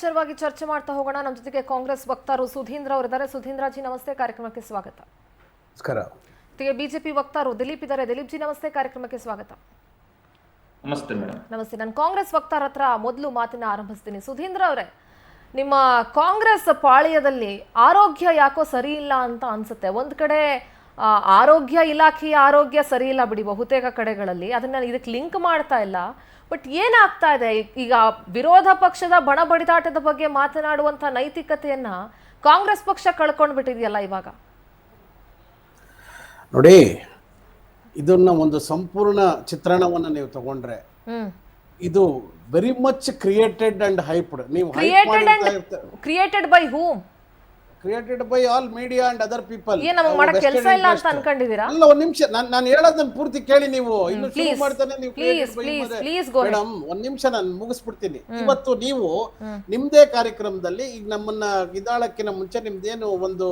ವಿಚಾರವಾಗಿ ಚರ್ಚೆ ಮಾಡ್ತಾ ಹೋಗೋಣ. ನಮ್ಮ ಜೊತೆಗೆ ಕಾಂಗ್ರೆಸ್ ವಕ್ತಾರರು ಸುಧೀಂದ್ರ ಅವರಿದ್ದಾರೆ. ಸುಧೀಂದ್ರ ಜಿ ನಮಸ್ತೆ, ಕಾರ್ಯಕ್ರಮಕ್ಕೆ ಸ್ವಾಗತ. ನಮಸ್ಕಾರ. ಜೊತೆಗೆ ಬಿಜೆಪಿ ವಕ್ತಾರರು ದಿಲೀಪ್ ಇದ್ದಾರೆ. ದಿಲೀಪ್ ಜಿ ನಮಸ್ತೆ, ಕಾರ್ಯಕ್ರಮಕ್ಕೆ ಸ್ವಾಗತ. ನಮಸ್ತೆ ಮೇಡಮ್. ನಮಸ್ತೆ. ನಾನು ಕಾಂಗ್ರೆಸ್ ವಕ್ತಾರ ಹತ್ರ ಮೊದಲು ಮಾತಿನ ಆರಂಭಿಸ್ತೀನಿ. ಸುಧೀಂದ್ರ ಅವರೇ, ನಿಮ್ಮ ಕಾಂಗ್ರೆಸ್ ಪಾಳ್ಯದಲ್ಲಿ ಆರೋಗ್ಯ ಯಾಕೋ ಸರಿ ಇಲ್ಲ ಅಂತ ಅನ್ಸುತ್ತೆ. ಒಂದ್ ಕಡೆ ಆರೋಗ್ಯ ಇಲಾಖೆಯ ಆರೋಗ್ಯ ಸರಿ ಇಲ್ಲ ಬಿಡಿ, ಬಹುತೇಕ ಕಡೆಗಳಲ್ಲಿ ಅದನ್ನ ಇದಕ್ಕೆ ಲಿಂಕ್ ಮಾಡ್ತಾ ಇಲ್ಲ. ಬಟ್ ಏನಾಗ್ತಾ ಇದೆ ಈಗ, ವಿರೋಧ ಪಕ್ಷದ ಬಣ ಬಡಿದಾಟದ ಬಗ್ಗೆ ಮಾತನಾಡುವಂತ ನೈತಿಕತೆಯನ್ನ ಕಾಂಗ್ರೆಸ್ ಪಕ್ಷ ಕಳ್ಕೊಂಡ್ ಬಿಟ್ಟಿದೆಯಲ್ಲ ಇವಾಗ. ನೋಡಿ, ಇದನ್ನ ಒಂದು ಸಂಪೂರ್ಣ ಚಿತ್ರಣವನ್ನ ನೀವು ತಗೊಂಡ್ರೆ ಇದು ವೆರಿ ಮಚ್ ಕ್ರಿಯೇಟೆಡ್ ಅಂಡ್ ಹೈಪ್ಡ್. ನೀವು created by whom? Created by all media and other people. ಏನ್ ನಮಗೆ ಮಾಡಕ್ಕೆ ಕೆಲಸ ಇಲ್ಲ ಅಂತ ಅನ್ಕೊಂಡಿದ್ದೀರಾ? ಅಲ್ಲ, ಒಂದ್ ನಿಮಿಷ, ನಾನು ಹೇಳೋದನ್ನ ಪೂರ್ತಿ ಕೇಳಿ. ನೀವು ಇನ್ನು ಶುರು ಮಾಡ್ತಾನೆ ನೀವು ಮೇಡಮ್, ಒಂದ್ ನಿಮಿಷ ನಾನು ಮುಗಿಸ್ಬಿಡ್ತೀನಿ. ಇವತ್ತು ನೀವು ನಿಮ್ದೇ ಕಾರ್ಯಕ್ರಮದಲ್ಲಿ ಈಗ ನಮ್ಮನ್ನ ಇದಾಳಕ್ಕಿನ ಮುಂಚೆ ನಿಮ್ದೇನು ಒಂದು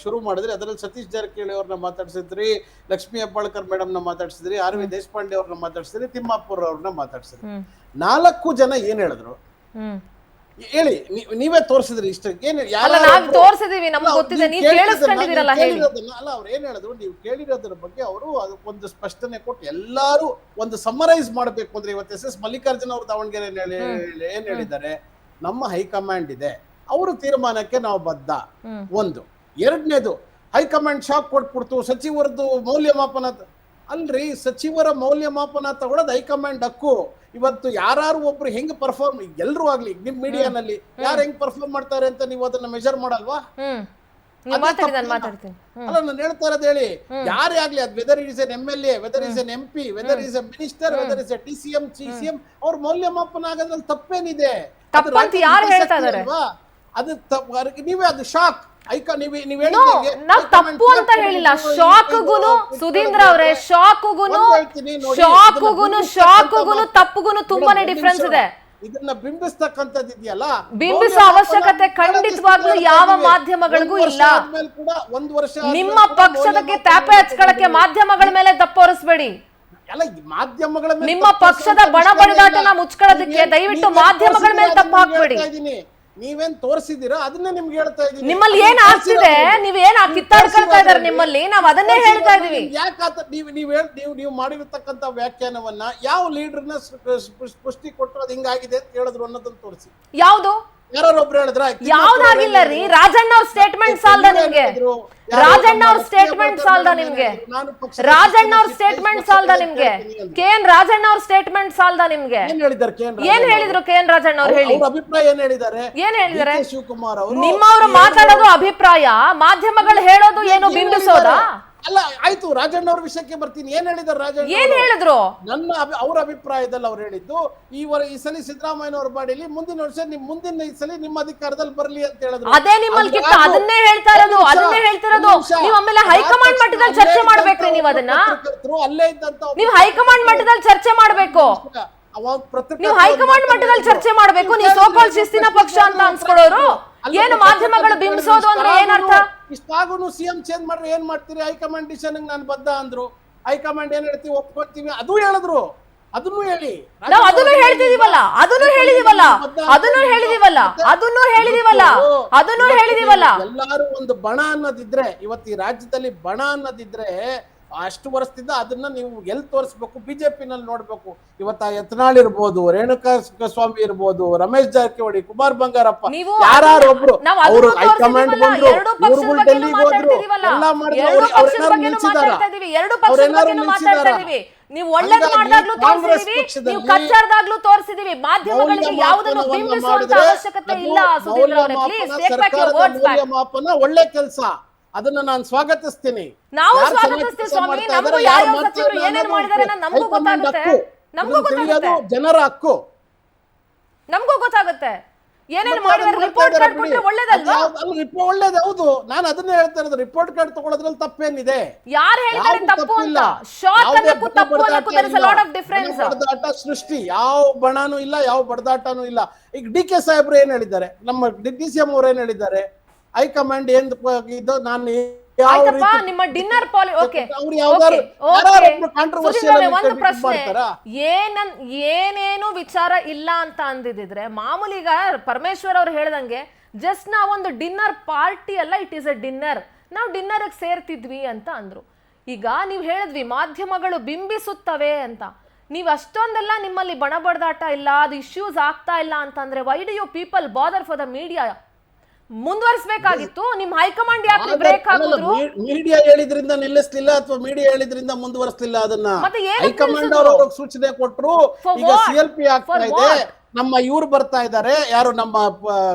ಶುರು ಮಾಡಿದ್ರಿ, ಅದರಲ್ಲಿ ಸತೀಶ್ ಜಾರಕಿಹೊಳಿ ಅವ್ರನ್ನ ಮಾತಾಡ್ಸಿದ್ರಿ, ಲಕ್ಷ್ಮೀ ಹೆಬ್ಬಾಳ್ಕರ್ ಮೇಡಮ್ ನ ಮಾತಾಡ್ಸಿದ್ರಿ, ಆರ್ ವಿ ದೇಶಪಾಂಡೆ ಅವ್ರನ್ನ ಮಾತಾಡ್ಸಿದ್ರಿ, ತಿಮ್ಮಾಪುರ್ ಅವ್ರನ್ನ ಮಾತಾಡ್ಸಿದ್ರಿ. 4 ಜನ ಏನ್ ಹೇಳಿದ್ರು ಹೇಳಿ? ನೀವೇ ತೋರಿಸಿದ್ರಿ. ಇಷ್ಟ ಏನು ತೋರಿಸಿದೀವಿ, ನಮ್ಗೆ ಗೊತ್ತಿದೆ, ನೀವು ಕೇಳಿಸ್ಕೊಂಡಿದ್ದೀರಲ್ಲ. ಅಲ್ಲ, ಅವ್ರು ಏನ್ ಹೇಳಿದ್ರು, ನೀವು ಕೇಳಿರೋದ್ರ ಬಗ್ಗೆ ಅವರು ಅದಕ್ಕೊಂದು ಸ್ಪಷ್ಟನೆ ಕೊಟ್ಟು ಎಲ್ಲಾರು ಒಂದು ಸಮರೈಸ್ ಮಾಡ್ಬೇಕು ಅಂದ್ರೆ, ಇವತ್ತು ಎಸ್ ಮಲ್ಲಿಕಾರ್ಜುನ ಅವರು ದಾವಣಗೆರೆ ಏನ್ ಹೇಳಿದ್ದಾರೆ, ನಮ್ಮ ಹೈಕಮಾಂಡ್ ಇದೆ, ಅವರು ತೀರ್ಮಾನಕ್ಕೆ ನಾವು ಬದ್ಧ. ಒಂದು. ಎರಡನೇದು, ಹೈಕಮಾಂಡ್ ಶಾಕ್ ಕೊಟ್ಬಿಡ್ತು, ಸಚಿವರದ್ದು ಮೌಲ್ಯಮಾಪನ. ಅಲ್ರಿ, ಸಚಿವರ ಮೌಲ್ಯಮಾಪನ ತಗೊಳ್ಳೋದು ಹೈಕಮಾಂಡ್ ಹಕ್ಕು. ಇವತ್ತು ಯಾರು ಒಬ್ರು ಹೆಂಗ್ ಪರ್ಫಾರ್ಮ್, ಎಲ್ರು ಆಗ್ಲಿ ನಿಮ್ ಮೀಡಿಯಾನಲ್ಲಿ ಯಾರು ಹೆಂಗ್ ಪರ್ಫಾರ್ಮ್ ಮಾಡ್ತಾರೆ ಅಂತ ನೀವು ಅದನ್ನ ಮೆಜರ್ ಮಾಡಲ್ವಾ? ಅಲ್ಲ, ನಾನು ಹೇಳ್ತಾ ಇರೋದು ಹೇಳಿ, ಯಾರೇ ಆಗ್ಲಿ, ಅದು whether is an MLA, whether is an MP, whether is a minister, whether is a TCM, CCM, ಅವ್ರ ಮೌಲ್ಯಮಾಪನ ಆಗೋದ್ರಲ್ಲಿ ತಪ್ಪೇನಿದೆ? ಅದು ನೀವೇ ಅದು ಶಾಕ್ ತಪ್ಪು ಅಂತ ಹೇಳಿಲ್ಲ. ಶಾಕ್ಗುನು ಸುಧೀಂದ್ರ ಅವರೇ, ಶಾಕ್ಗುನು ತಪ್ಪುಗುನು ತುಂಬಾನೇ ಡಿಫ್ರೆನ್ಸ್ ಇದೆ. ಇದನ್ನ ಬಿಂಬಿಸ್ತಕ್ಕಂಥದ್ದು ಇದೆಯಲ್ಲ, ಬಿಂಬಿಸುವ ಅವಶ್ಯಕತೆ ಖಂಡಿತವಾಗ್ಲೂ ಯಾವ ಮಾಧ್ಯಮಗಳಿಗೂ ಇಲ್ಲ. ನಿಮ್ಮ ಪಕ್ಷದಕ್ಕೆ ತಾಪೆ ಹಚ್ಕೊಳ್ಳಕ್ಕೆ ಮಾಧ್ಯಮಗಳ ಮೇಲೆ ದಪ್ಪ ಹೊರಿಸಬೇಡಿ. ಮಾಧ್ಯಮಗಳ ನಿಮ್ಮ ಪಕ್ಷದ ಬಣ ಬಡಿದಾಟನ ಮುಚ್ಕೊಳ್ಳೋದಕ್ಕೆ ದಯವಿಟ್ಟು ಮಾಧ್ಯಮಗಳ ಮೇಲೆ ತಪ್ಪು ಹಾಕ್ಬೇಡಿ. ನೀವೇನ್ ತೋರಿಸಿದಿರಾ ಅದನ್ನೇ ನಿಮ್ಗೆ ಹೇಳ್ತಾ ಇದೀನಿ. ನಿಮ್ಮಲ್ಲಿ ಏನ್ ಆಗ್ತಿದೆ, ನೀವ್ ಏನ್ ಕಿತ್ತಾಡ್ಕೊಳ್ತಾ ಇದಾರೆ ನಿಮ್ಮಲ್ಲಿ, ನಾವ್ ಅದನ್ನೇ ಹೇಳ್ತಾ ಇದೀವಿ. ಯಾಕಾತ ನೀವು ಮಾಡಿರತಕ್ಕಂತ ವ್ಯಾಖ್ಯಾನವನ್ನ ಯಾವ ಲೀಡರ್ನ ಪುಷ್ಟಿ ಕೊಟ್ಟರು ಅದು ಹಿಂಗಾಗಿದೆ ಅಂತ ಹೇಳಿದ್ರು ಅನ್ನೋದನ್ನ ತೋರಿಸಿ. ಯಾವ್ದು? ಯಾರೊಬ್ರು ಹೇಳಿದ್ರ? ಯಾವ್ದಾಗಿಲ್ಲ ರೀ. ರಾಜಣ್ಣ ಅವ್ರ ಸ್ಟೇಟ್ಮೆಂಟ್ ಸಾಲ್ದ ನಿಮ್ಗೆ? ರಾಜಣ್ಣ ಅವ್ರ ಸ್ಟೇಟ್ಮೆಂಟ್ ಸಾಲ್ದ ನಿಮ್ಗೆ? ರಾಜಣ್ಣ ಅವ್ರ ಸ್ಟೇಟ್ಮೆಂಟ್ ಸಾಲ್ದ ನಿಮ್ಗೆ? KN ರಾಜಣ್ಣ ಅವ್ರ ಸ್ಟೇಟ್ಮೆಂಟ್ ಸಾಲ್ದ ನಿಮ್ಗೆ? ಏನ್ ಹೇಳಿದ್ರು KN ರಾಜಣ್ಣ ಅವ್ರು? ಹೇಳಿ, ಅಭಿಪ್ರಾಯ ಏನ್ ಹೇಳಿದ್ದಾರೆ? ಶಿವಕುಮಾರ್ ಅವರು ನಿಮ್ಮವ್ರು ಮಾತಾಡೋದು ಅಭಿಪ್ರಾಯ, ಮಾಧ್ಯಮಗಳು ಹೇಳೋದು ಏನು ಬಿಂಬಿಸೋದಾ? ಅಲ್ಲ, ಆಯ್ತು, ರಾಜಣ್ಣ ಅವ್ರ ವಿಷಯಕ್ಕೆ ಬರ್ತೀನಿ. ಏನ್ ಹೇಳಿದಾರೆ ರಾಜಣ್ಣ? ಏನ್ ಹೇಳಿದ್ರು? ಅವ್ರ ಅಭಿಪ್ರಾಯದಲ್ಲಿ ಅವ್ರು ಹೇಳಿದ್ದು, ಈ ಸಲ ಸಿದ್ದರಾಮಯ್ಯನವ್ರ ಬಾಡಿಲಿ ಮುಂದಿನ ವರ್ಷ ಮುಂದಿನ ಈ ಸಲ ನಿಮ್ಮ ಅಧಿಕಾರದಲ್ಲಿ ಬರ್ಲಿ ಅಂತ ಹೇಳಿದ್ರು. ಅದೇ ನಿಮ್ಮಲ್ಲಿ ಕಿತ್ತ, ಅದನ್ನೇ ಹೇಳ್ತಾ ಇರೋದು. ನೀವು ಆಮೇಲೆ ಹೈಕಮಾಂಡ್ ಮಟ್ಟದಲ್ಲಿ ಚರ್ಚೆ ಮಾಡ್ಬೇಕ್ರಿ. ನೀವು ಅದನ್ನ ಅಲ್ಲೇ ಇದ್ದಂತ ನೀವು ಹೈಕಮಾಂಡ್ ಮಟ್ಟದಲ್ಲಿ ಚರ್ಚೆ ಮಾಡ್ಬೇಕು. ನೀವು ಹೈಕಮಾಂಡ್ ಮಟ್ಟದಲ್ಲಿ ಚರ್ಚೆ ಮಾಡ್ಬೇಕು. ನೀವು ಸೋಕಾಲ್ ಶಿಸ್ತಿನ ಪಕ್ಷ ಅಂತ ಅನ್ಸ್ಕೊಳ್ಳೋರು ಏನು ಮಾಧ್ಯಮಗಳು ಬಿಂಬಿಸೋದು ಅಂದ್ರೆ ಏನರ್ಥ? ಇಷ್ಟಾಗೂ ಸಿಎಂ ಚೇಂಜ್ ಮಾಡ್ರೆ ಏನ್ ಮಾಡ್ತೀರಿ? ಹೈಕಮಾಂಡ್ ಡಿಸಿಷನ್ ನಾನು ಬದ್ಧ ಅಂದ್ರು. ಹೈಕಮಾಂಡ್ ಏನ್ ಹೇಳ್ತೀವಿ ಒಪ್ಕೊಳ್ತೀವಿ, ಅದು ಹೇಳಿದ್ರು. ಅದನ್ನು ಹೇಳಿ, ನಾವು ಅದನ್ನು ಹೇಳ್ತಿದೀವಲ್ಲ, ಎಲ್ಲಾರು ಒಂದು ಬಣ ಅನ್ನೋದಿದ್ರೆ, ಇವತ್ತು ಈ ರಾಜ್ಯದಲ್ಲಿ ಬಣ ಅನ್ನೋದಿದ್ರೆ ಅಷ್ಟು ವರ್ಷದಿಂದ ಅದನ್ನ ನೀವು ಎಲ್ಲಿ ತೋರಿಸ್ಬೇಕು? ಬಿಜೆಪಿನಲ್ಲಿ ನೋಡ್ಬೇಕು. ಇವತ್ತ ಯತ್ನಾಳ್ ಇರ್ಬೋದು, ರೇಣುಕಾ ಸ್ವಾಮಿ ಇರ್ಬೋದು, ರಮೇಶ್ ಜಾರಕಿಹೊಳಿ, ಕುಮಾರ್ ಬಂಗಾರಪ್ಪ, ಯಾರು ಒಬ್ರು ಅವರು ಹೈಕಮಾಂಡ್ ಬಂದ್ರು, ಇವ್ರುಗಳು ಡೆಲ್ಲಿಗೆ ಹೋದ್ರು, ಎಲ್ಲ ಮಾಡಿದ್ರು. ಅವ್ರೇನಾರು ನಿಲ್ಸಿದಾರ? ನೀವು ಒಳ್ಳೇದು ಮಾಡಿದಾಗ್ಲೂ ತೋರಿಸಿದೀವಿ, ನೀವು ಕಚ್ಚಾರ್ದಾಗ್ಲೂ ತೋರಿಸಿದೀವಿ. ಮಾಧ್ಯಮಗಳಿಗೆ ಯಾವುದನ್ನು ಬಿಂಬಿಸುವಂತ ಅವಶ್ಯಕತೆ ಇಲ್ಲ. ಸುಧೀಂದ್ರ ಅವರೇ, please take back your words back. ಮೌಲ್ಯಮಾಪನ ಒಳ್ಳೆ ಕೆಲಸ, ಅದನ್ನ ನಾನು ಸ್ವಾಗತಿಸ್ತೀನಿ. ನಾವು ಸ್ವಾಗತಿಸ್ತೀವಿ ಸ್ವಾಮಿ. ನಮಗೂ ಯಾವ ಸಚಿವರು ಏನೇನು ಮಾಡಿದ್ದಾರೆ ನಮಗೂ ಗೊತ್ತಾಗುತ್ತೆ. ಜನರ ಹಕ್ಕು ನಮಗೂ ಗೊತ್ತಾಗುತ್ತೆ. ಏನೇನು ಮಾಡಿದ್ದಾರೆ ರಿಪೋರ್ಟ್ ಕಾರ್ಡ್ ಕೊಟ್ರೆ ಒಳ್ಳೇದಲ್ವಾ? ಒಳ್ಳೇದು, ಹೌದು. ನಾನು ಅದನ್ನೇ ಹೇಳ್ತಾ ಇರೋದು. ರಿಪೋರ್ಟ್ ಕಾರ್ಡ್ ತಗೊಳ್ಳೋದ್ರಲ್ಲಿ ತಪ್ಪೇನಿದೆ? ಯಾರು ಹೇಳ್ತಾರೆ ತಪ್ಪು ಅಂತ? ಶಾಕ್ ಅನ್ನಕ್ಕೂ ತಪ್ಪು ಅನ್ನಕ್ಕೂ there is a lot of difference. ಬಡದಾಟ ಸೃಷ್ಟಿ ಯಾವ ಬಣನೂ ಇಲ್ಲ, ಯಾವ ಬಡದಾಟನೂ ಇಲ್ಲ. ಈಗ DK ಸಾಹೇಬ್ರು ಏನ್ ಹೇಳಿದ್ದಾರೆ, ನಮ್ಮ DCM ಅವ್ರು ಏನ್ ಹೇಳಿದ್ದಾರೆ, ಹೈಕಮಾಂಡ್ ಏನ್ ಇದು ನಾನು ಯಾವ ಆಯ್ತಪ್ಪ, ರೀತಿ ನಿಮ್ಮ ಡಿನ್ನರ್ ಪಾಲಿ ಓಕೆ ಅವ್ರು ಯಾವ್ದಾದ್ರು ಕಾಂಟ್ರವರ್ಷಿಯಲ್ ಒಂದು ಪ್ರಶ್ನೆ, ಮಾಡ್ತಾರಾ? ಏನೇನು ವಿಚಾರ ಇಲ್ಲ ಅಂತ ಅಂದಿದ್ರೆ ಮಾಮೂಲಿ ಈಗ ಪರಮೇಶ್ವರ್ ಅವ್ರು ಹೇಳ್ದಂಗೆ ಜಸ್ಟ್ ನಾವೊಂದು ಡಿನ್ನರ್ ಪಾರ್ಟಿ ಅಲ್ಲ, ಇಟ್ ಈಸ್ ಅ ಡಿನ್ನರ್, ನಾವು ಡಿನ್ನರ್ಗೆ ಸೇರ್ತಿದ್ವಿ ಅಂತ ಅಂದ್ರು. ಈಗ ನೀವು ಹೇಳಿದ್ವಿ ಮಾಧ್ಯಮಗಳು ಬಿಂಬಿಸುತ್ತವೆ ಅಂತ, ನೀವು ಅಷ್ಟೊಂದೆಲ್ಲ ನಿಮ್ಮಲ್ಲಿ ಬಣಬಡ್ದಾಟ ಇಲ್ಲ, ಅದು ಇಶ್ಯೂಸ್ ಆಗ್ತಾ ಇಲ್ಲ ಅಂತಂದ್ರೆ why do you people bother for the media? ಮುಂದುವರಿಸಬೇಕಾಗಿತ್ತು. ನಿಮ್ ಹೈಕಮಾಂಡ್ ಯಾಕೆ ಬ್ರೇಕ್ ಹಾಕಿದ್ರು? ಮೀಡಿಯಾ ಹೇಳಿದ್ರಿಂದ ನಿಲ್ಲಿಸ್ಲಿಲ್ಲ ಅಥವಾ ಮೀಡಿಯಾ ಹೇಳಿದ್ರಿಂದ ಮುಂದುವರಿಸಲಿಲ್ಲ ಅದನ್ನ. ಮತ್ತೆ ಏನಕ್ಕೆ ಹೈಕಮಾಂಡ್ ಅವರು ಸೂಚನೆ ಕೊಟ್ರು. ಈಗ CLP ಆಗ್ತಾ ಇದೆ, ನಮ್ಮ ಇವ್ರು ಬರ್ತಾ ಇದ್ದಾರೆ, ಯಾರು ನಮ್ಮ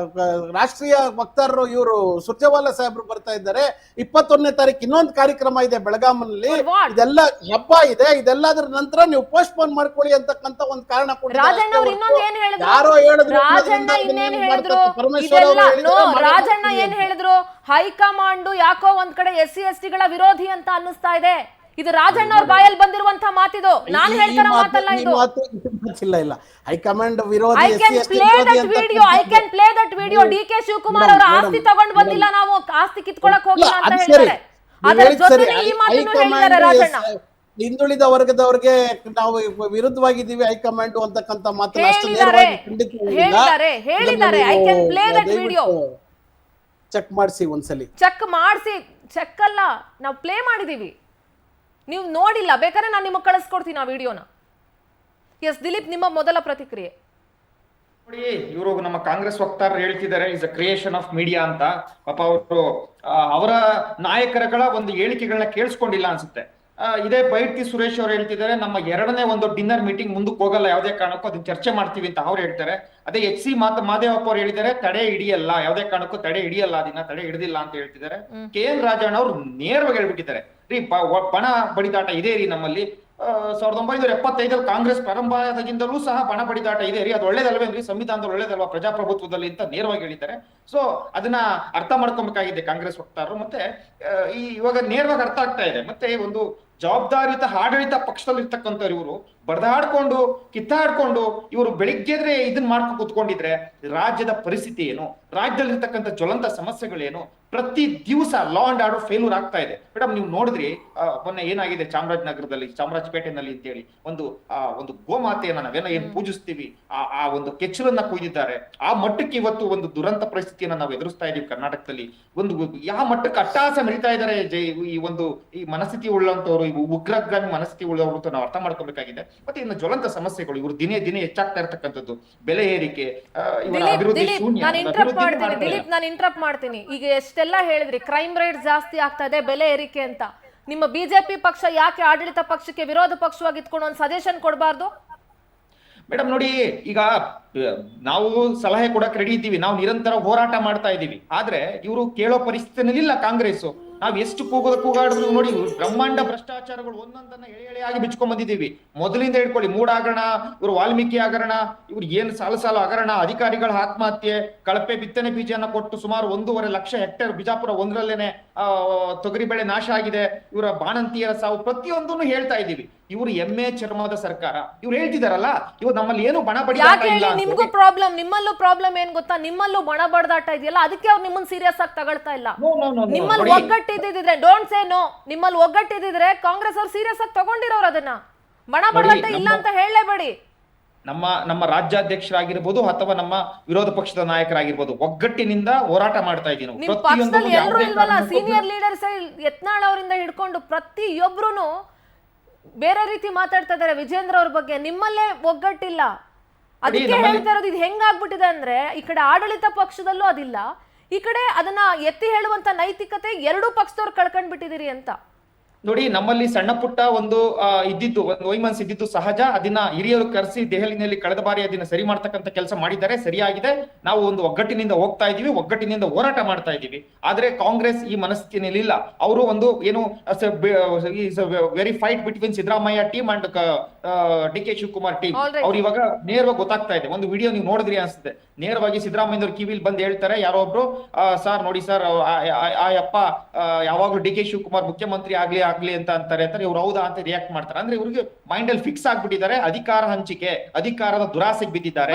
ರಾಷ್ಟ್ರೀಯ ವಕ್ತಾರರು ಇವರು ಸುರ್ಜೇವಾಲಾ ಸಾಹೇಬ್ರು ಬರ್ತಾ ಇದ್ದಾರೆ. 21ನೇ ತಾರೀಕು ಇನ್ನೊಂದು ಕಾರ್ಯಕ್ರಮ ಇದೆ ಬೆಳಗಾವಿನಲ್ಲಿ, ಇದೆಲ್ಲ ಹಬ್ಬ ಇದೆ, ಇದೆಲ್ಲದ್ರ ನಂತರ ನೀವು ಪೋಸ್ಟ್ಪೋನ್ ಮಾಡ್ಕೊಳ್ಳಿ ಅಂತಕ್ಕಂತ ಒಂದು ಕಾರಣ ರಾಜಣ್ಣ ಅವ್ರು ಇನ್ನೊಂದು ಏನ್ ಹೇಳಿದ್ರು? ಯಾರೋ ಹೇಳಿದ್ರು, ರಾಜಣ್ಣ ಇನ್ನೇನ್ ಹೇಳಿದ್ರು? ರಾಜಣ್ಣ ಏನ್ ಹೇಳಿದ್ರು? ಹೈಕಮಾಂಡ್ ಯಾಕೋ ಒಂದ್ ಕಡೆ SC/ST ಗಳ ವಿರೋಧಿ ಅಂತ ಅನ್ನಿಸ್ತಾ ಇದೆ. ಇದು ರಾಜಣ್ಣ ಅವ್ರ ಬಾಯಲ್ಲಿ ಬಂದಿರುವಂತ ಮಾತಿದು, ನಾನು ಹೇಳ್ತಾರ ಮಾತಲ್ಲ ಇದು. ಇಲ್ಲ ಹೈಕಮಾಂಡ್ ವಿರೋಧಿ. I can play that video. DK Shivakumar ಅವರ ಆಸ್ತಿ ತಗೊಂಡು ಬಂದಿಲ್ಲ, ನಾವು ಆಸ್ತಿ ಕಿತ್ಕೊಳ್ಳಕ್ ಹೋಗಿಲ್ಲ ಅಂತ ಹೇಳ್ತಾರೆ. ಅದರ ಜೊತೆಗೆ ಈ ಮಾತನ್ನು ಹೇಳಿದ್ದಾರೆ ರಾಜಣ್ಣ. ಹಿಂದುಳಿದ ವರ್ಗದವರಿಗೆ ನಾವು ವಿರುದ್ಧವಾಗಿದ್ದೀವಿ ಹೈಕಮಾಂಡ್ ಅಂತಕ್ಕಂತ ಮಾತನ್ನ ಹೇಳಿದ್ದಾರೆ. I can play that video. Check ಮಾಡಿಸಿ ಒಂದ್ಸಲಿ. ಚೆಕ್ ಅಲ್ಲ, ನಾವು ಪ್ಲೇ ಮಾಡಿದೀವಿ, ನೀವು ನೋಡಿಲ್ಲ. ಬೇಕಾದ್ರೆ ನಾನು ನಿಮಗೆ ಕಳಿಸ್ಕೊಡ್ತೀನಿ ಆ ವಿಡಿಯೋನ. ಎಸ್ ದಿಲೀಪ್, ನಿಮ್ಮ ಮೊದಲ ಪ್ರತಿಕ್ರಿಯೆ ನೋಡಿ. ಇವರು ನಮ್ಮ ಕಾಂಗ್ರೆಸ್ ವಕ್ತಾರರು ಹೇಳ್ತಿದ್ದಾರೆ is a creation of media ಅಂತ. ಪಾಪ ಅವರು ಅವರ ನಾಯಕರುಗಳ ಒಂದು ಹೇಳಿಕೆಗಳನ್ನ ಕೇಳಿಸ್ಕೊಂಡಿಲ್ಲ ಅನ್ಸುತ್ತೆ. ಇದೇ ಬೈಟಿ ಸುರೇಶ್ ಅವರು ಹೇಳ್ತಿದ್ದಾರೆ ನಮ್ಮ ಎರಡನೇ ಒಂದು ಡಿನ್ನರ್ ಮೀಟಿಂಗ್ ಮುಂದಕ್ಕೆ ಹೋಗಲ್ಲ, ಯಾವುದೇ ಕಾರಣಕ್ಕೂ ಅದನ್ನ ಚರ್ಚೆ ಮಾಡ್ತೀವಿ ಅಂತ ಅವ್ರು ಹೇಳ್ತಾರೆ. ಅದೇ HC ಮಾದೇವಪ್ಪ ಅವ್ರು ಹೇಳಿದ್ದಾರೆ ತಡೆ ಹಿಡಿಯಲ್ಲ, ಯಾವುದೇ ಕಾರಣಕ್ಕೂ ತಡೆ ಹಿಡಿಯಲ್ಲ, ಅದನ್ನ ತಡೆ ಹಿಡಿದಿಲ್ಲ ಅಂತ ಹೇಳ್ತಿದ್ದಾರೆ. KN ರಾಜಣ್ಣ ಅವರು ನೇರವಾಗಿ ಹೇಳ್ಬಿಟ್ಟಿದ್ದಾರೆ, ರೀ ಬಣ ಬಡಿದಾಟ ಇದೆ ರೀ ನಮ್ಮಲ್ಲಿ. 1975 ಕಾಂಗ್ರೆಸ್ ಪ್ರಾರಂಭ ಆದಾಗಿಂದಲೂ ಸಹ ಬಣ ಬಡಿದಾಟ ಇದೆ ರೀ, ಅದು ಒಳ್ಳೇದಲ್ವೇನ್ರಿ, ಸಂವಿಧಾನದಲ್ಲಿ ಒಳ್ಳೇದಲ್ವಾ, ಪ್ರಜಾಪ್ರಭುತ್ವದಲ್ಲಿ ಅಂತ ನೇರವಾಗಿ ಹೇಳಿದ್ದಾರೆ. ಸೊ ಅದನ್ನ ಅರ್ಥ ಮಾಡ್ಕೊಬೇಕಾಗಿದೆ ಕಾಂಗ್ರೆಸ್ ವಕ್ತಾರರು. ಮತ್ತೆ ಇವಾಗ ನೇರವಾಗಿ ಅರ್ಥ ಆಗ್ತಾ ಇದೆ. ಮತ್ತೆ ಒಂದು ಜವಾಬ್ದಾರಿಯುತ ಆಡಳಿತ ಪಕ್ಷದಲ್ಲಿ ಇರ್ತಕ್ಕಂಥವ್ರು ಇವರು ಬಡದಾಡ್ಕೊಂಡು ಕಿತ್ತಾಡ್ಕೊಂಡು ಇವರು ಬೆಳಿಗ್ಗೆದ್ರೆ ಇದನ್ನ ಮಾಡ್ಕೊಂಡು ಕೂತ್ಕೊಂಡಿದ್ರೆ ರಾಜ್ಯದ ಪರಿಸ್ಥಿತಿ ಏನು, ರಾಜ್ಯದಲ್ಲಿರ್ತಕ್ಕಂಥ ಜ್ವಲಂತ ಸಮಸ್ಯೆಗಳೇನು, ಪ್ರತಿ ದಿವಸ ಲಾ ಅಂಡ್ ಆರ್ಡರ್ ಫೇಲ್ಯೂರ್ ಆಗ್ತಾ ಇದೆ. ಮೇಡಮ್ ನೀವು ನೋಡಿದ್ರಿ ಮೊನ್ನೆ ಏನಾಗಿದೆ ಚಾಮರಾಜನಗರದಲ್ಲಿ, ಚಾಮರಾಜಪೇಟೆನಲ್ಲಿ ಅಂತೇಳಿ ಒಂದು ಗೋಮಾತೆಯನ್ನ ನಾವೇನೋ ಏನ್ ಪೂಜಿಸ್ತೀವಿ ಆ ಒಂದು ಕೆಚ್ಚಲನ್ನ ಕೊಯ್ದಿದ್ದಾರೆ. ಆ ಮಟ್ಟಕ್ಕೆ ಇವತ್ತು ಒಂದು ದುರಂತ ಪರಿಸ್ಥಿತಿಯನ್ನ ನಾವು ಎದುರಿಸ್ತಾ ಇದೀವಿ ಕರ್ನಾಟಕದಲ್ಲಿ. ಒಂದು ಯಾವ ಮಟ್ಟಕ್ಕೆ ಅಟ್ಟಹಾಸ ಮೆರಿತಾ ಇದ್ದಾರೆ ಈ ಮನಸ್ಥಿತಿ ಉಳ್ಳಂತವ್ರು, ಉಗ್ರಗಾಮಿ ಮನಸ್ಥಿತಿ ಉಳ್ಳವರು ಅಂತ ನಾವು ಅರ್ಥ ಮಾಡ್ಕೊಬೇಕಾಗಿದೆ. ಮತ್ತೆ ಇನ್ನು ಜ್ವಲಂತ ಸಮಸ್ಯೆಗಳು ಇವರು ದಿನೇ ದಿನೇ ಹೆಚ್ಚಾಗ್ತಾ ಇರತಕ್ಕಂಥದ್ದು, ಬೆಲೆ ಏರಿಕೆ, ಇವರ ಅಭಿವೃದ್ಧಿ ಶೂನ್ಯ. ದಿಲೀಪ್, ನಾನು ಇಂಟರಪ್ಟ್ ಮಾಡ್ತೀನಿ. ಈಗ ಎಷ್ಟೆಲ್ಲ ಹೇಳಿದ್ರಿ ಕ್ರೈಮ್ ರೇಟ್ ಜಾಸ್ತಿ ಆಗ್ತಾ ಇದೆ, ಬೆಲೆ ಏರಿಕೆ ಅಂತ. ನಿಮ್ಮ BJP ಪಕ್ಷ ಯಾಕೆ ಆಡಳಿತ ಪಕ್ಷಕ್ಕೆ ವಿರೋಧ ಪಕ್ಷವಾಗಿ ಇಟ್ಕೊಂಡು ಒಂದು ಸಜೆಷನ್ ಕೊಡಬಾರ್ದು? ಮೇಡಮ್ ನೋಡಿ, ಈಗ ನಾವು ಸಲಹೆ ಕೊಡಕ್ ರೆಡಿ ಇದ್ದೀವಿ, ನಾವು ನಿರಂತರ ಹೋರಾಟ ಮಾಡ್ತಾ ಇದ್ದೀವಿ. ಆದ್ರೆ ಇವರು ಕೇಳೋ ಪರಿಸ್ಥಿತಿನಲ್ಲಿ ಇಲ್ಲ ಕಾಂಗ್ರೆಸ್. ನಾವ್ ಎಷ್ಟು ಕೂಗಾಡಿದ್ರು ನೋಡಿ, ಬ್ರಹ್ಮಾಂಡ ಭ್ರಷ್ಟಾಚಾರಗಳು ಒಂದೊಂದನ್ನ ಎಳೆಯಾಗಿ ಬಿಚ್ಕೊಂಡ್ ಬಂದಿದ್ದೀವಿ. ಮೊದಲಿಂದ ಹೇಳ್ಕೊಳ್ಳಿ, ಮೂಡ ಹಗರಣ, ಇವರು ವಾಲ್ಮೀಕಿ ಹಗರಣ, ಇವ್ರು ಏನ್ ಸಾಲ ಹಗರಣ, ಅಧಿಕಾರಿಗಳ ಆತ್ಮಹತ್ಯೆ, ಕಳಪೆ ಬಿತ್ತನೆ ಬೀಜನ ಕೊಟ್ಟು ಸುಮಾರು 1.5 ಲಕ್ಷ ಹೆಕ್ಟೇರ್ ಬಿಜಾಪುರ ಒಂದರಲ್ಲೇನೆ ತೊಗರಿ ಬೆಳೆ ನಾಶ ಆಗಿದೆ, ಇವರ ಬಾಣಂತಿಯರ ಸಾವು, ಪ್ರತಿಯೊಂದನ್ನು ಹೇಳ್ತಾ ಇದ್ದೀವಿ. ಇವರು ಎಮ್ಮೆ ಚರ್ಮದ ಸರ್ಕಾರ. ಇವ್ರು ಹೇಳ್ತಿದಾರಲ್ಲ, ಇವ್ರು ನಮ್ಮಲ್ಲಿ ಏನು ಬಣ ಬಡಿದಾಟ ಇಲ್ಲ. ನಿಮ್ಗೂ ಪ್ರಾಬ್ಲಮ್, ನಿಮ್ಮಲ್ಲೂ ಪ್ರಾಬ್ಲಮ್ ಏನ್ ಗೊತ್ತಾ, ನಿಮ್ಮಲ್ಲೂ ಬಣ ಬಡದಾಟ ಇದೆಯಲ್ಲ, ಅದಕ್ಕೆ ಅವ್ರು ನಿಮ್ಮನ್ನ ಸೀರಿಯಸ್ ಆಗಿ ತಗೊಳ್ತಾ ಇಲ್ಲ. ನಿಮ್ಮಲ್ಲಿ ಒಗ್ಗಟ್ಟಿದ್ದಿದ್ರೆ, ಡೋಂಟ್ ಸೇ ನೋ, ನಿಮ್ಮಲ್ಲಿ ಒಗ್ಗಟ್ಟಿದ್ದಿದ್ರೆ ಕಾಂಗ್ರೆಸ್ ಅವ್ರು ಸೀರಿಯಸ್ ಆಗಿ ತಗೊಂಡಿರೋರು ಅದನ್ನ. ಬಣ ಬಡದಾಟ ಇಲ್ಲ ಅಂತ ಹೇಳಲೇಬೇಡಿ. ನಮ್ಮ ರಾಜ್ಯಾಧ್ಯಕ್ಷರಾಗಿರ್ಬೋದು ಅಥವಾ ನಮ್ಮ ವಿರೋಧ ಪಕ್ಷದ ನಾಯಕರಾಗಿರ್ಬೋದು ಒಗ್ಗಟ್ಟಿನಿಂದ ಹೋರಾಟ ಮಾಡ್ತಾ ಇದ್ದೀವಿ. ನಿಮ್ ಪಕ್ಷದಲ್ಲಿ ಎಲ್ಲರೂ ಇಲ್ವಲ್ಲ, ಸೀನಿಯರ್ ಲೀಡರ್ಸ್ ಯತ್ನಾಳ್ ಅವರಿಂದ ಹಿಡ್ಕೊಂಡು ಪ್ರತಿಯೊಬ್ರು ಬೇರೆ ರೀತಿ ಮಾತಾಡ್ತಾ ಇದಾರೆ ವಿಜೇಂದ್ರ ಅವ್ರ ಬಗ್ಗೆ. ನಿಮ್ಮಲ್ಲೇ ಒಗ್ಗಟ್ಟಿಲ್ಲ, ಅದಕ್ಕೆ ಹೇಳ್ತಾ ಇರೋದು. ಇದು ಹೆಂಗಾಗ್ಬಿಟ್ಟಿದೆ ಅಂದ್ರೆ, ಈ ಕಡೆ ಆಡಳಿತ ಪಕ್ಷದಲ್ಲೂ ಅದಿಲ್ಲ, ಈ ಕಡೆ ಅದನ್ನ ಎತ್ತಿ ಹೇಳುವಂತ ನೈತಿಕತೆ ಎರಡೂ ಪಕ್ಷದವ್ರು ಕಳ್ಕೊಂಡ್ ಬಿಟ್ಟಿದ್ದೀರಿ ಅಂತ. ನೋಡಿ, ನಮ್ಮಲ್ಲಿ ಸಣ್ಣ ಪುಟ್ಟ ಒಂದು ವೈಮನ್ಸ್ ಇದ್ದಿದ್ದು ಸಹಜ. ಅದನ್ನ ಹಿರಿಯರು ಕರೆಸಿ ದೆಹಲಿನಲ್ಲಿ ಕಳೆದ ಬಾರಿ ಅದನ್ನ ಸರಿ ಮಾಡ್ತಕ್ಕಂಥ ಕೆಲಸ ಮಾಡಿದ್ದಾರೆ, ಸರಿಯಾಗಿದೆ. ನಾವು ಒಂದು ಒಗ್ಗಟ್ಟಿನಿಂದ ಹೋಗ್ತಾ ಇದೀವಿ, ಒಗ್ಗಟ್ಟಿನಿಂದ ಹೋರಾಟ ಮಾಡ್ತಾ ಇದೀವಿ. ಆದ್ರೆ ಕಾಂಗ್ರೆಸ್ ಈ ಮನಸ್ಥಿತಿಯಲ್ಲಿ ಇಲ್ಲ. ಅವರು ಒಂದು ಏನು very fight between Siddaramaiah team and DK Shivakumar team. ಅವ್ರು ಇವಾಗ ನೇರವಾಗಿ ಗೊತ್ತಾಗ್ತಾ ಇದೆ. ಒಂದು ವಿಡಿಯೋ ನೀವು ನೋಡಿದ್ರಿ ಅನ್ಸುತ್ತೆ, ನೇರವಾಗಿ ಸಿದ್ದರಾಮಯ್ಯ ಕಿವಿಲ್ ಬಂದು ಹೇಳ್ತಾರೆ, ಯಾರೋ ಒಬ್ರು, ಸರ್ ನೋಡಿ ಸರ್, ಅಪ್ಪ ಯಾವಾಗ್ಲೂ DK ಶಿವಕುಮಾರ್ ಮುಖ್ಯಮಂತ್ರಿ ಆಗ್ಲಿ ಅಂತ ಅಂತಾರೆ ಅಂತ. ಇವ್ರು ಹೌದಾ ಅಂತ ರಿಯಾಕ್ಟ್ ಮಾಡ್ತಾರೆ. ಅಂದ್ರೆ ಇವ್ರಿಗೆ ಮೈಂಡ್ ಅಲ್ಲಿ ಫಿಕ್ಸ್ ಆಗ್ಬಿಟ್ಟಿದ್ದಾರೆ, ಅಧಿಕಾರ ಹಂಚಿಕೆ, ಅಧಿಕಾರದ ದುರಾಸೆಗೆ ಬಿದ್ದಿದ್ದಾರೆ.